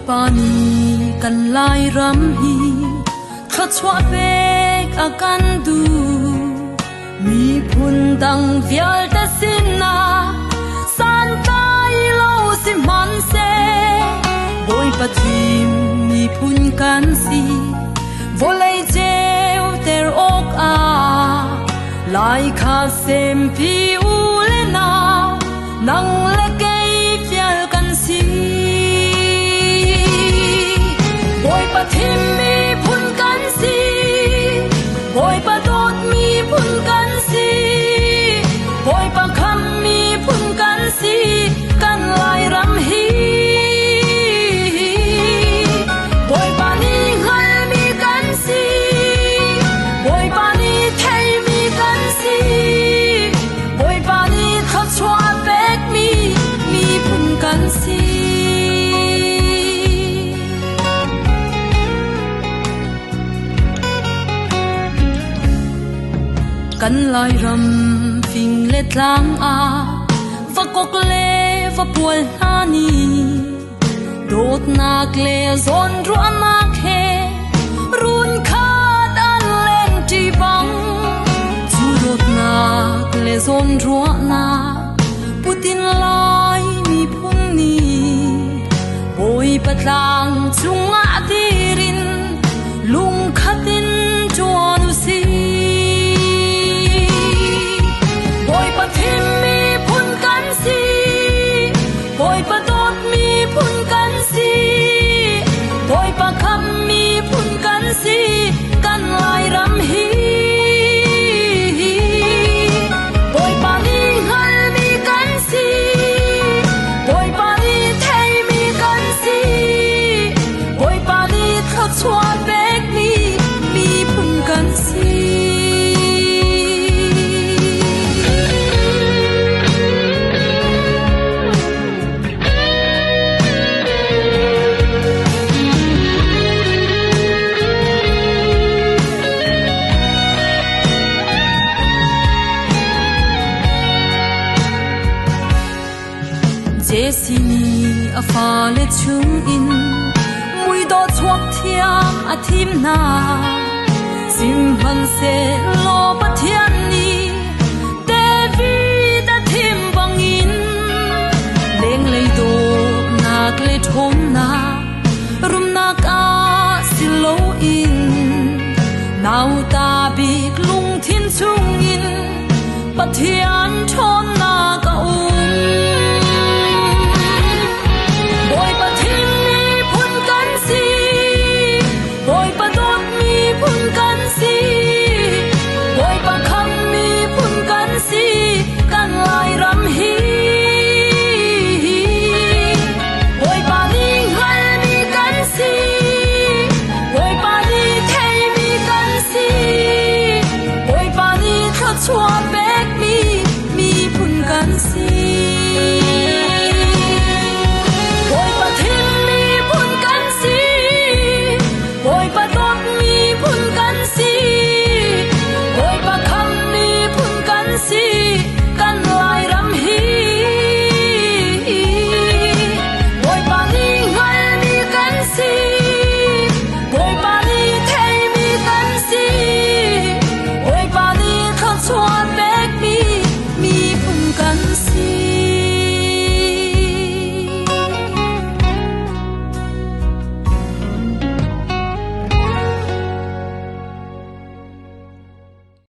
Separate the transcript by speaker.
Speaker 1: pani kan lai ram hi tho chwa bek akan du mi phun dang vial ta sin na san tai lo si man se boy patim mi phun kan si volei jeu ter ok a lai kha sem pi u le na nang le kei vial kan si boy patim mi phun kan si boy pa dot mi phun kan si boy pa kham mi phun kan si kan lai ram hi boy pa ni hal mi kan si boy pa ni thei mi kan si boy pa ni thot chwa bek mi phun kan si kan lai ram phing le tlang a va kok le va pual ha ni dot nak le zon ru amak he run khat an len ti bang chu dot nak le zon ru na putin lai mi phun ni boy patlang chunga tirin lung khatin chuan si boy pa thim mi phun kan si boy pa dot mi phun kan si boy pa kham mi phun kan si kan lai ram hi boy pa ni hal mi kan si boy pa ni thei mi kan si boy pa ni thot chwa bek mi phun kan si Jesini a fa le chung in mui do chuak thiam a thim na sim han se lo pathian ni David a thim bang in leng lei do nak le thom na rum nak a silo in nau ta bik lung thin chung in pathian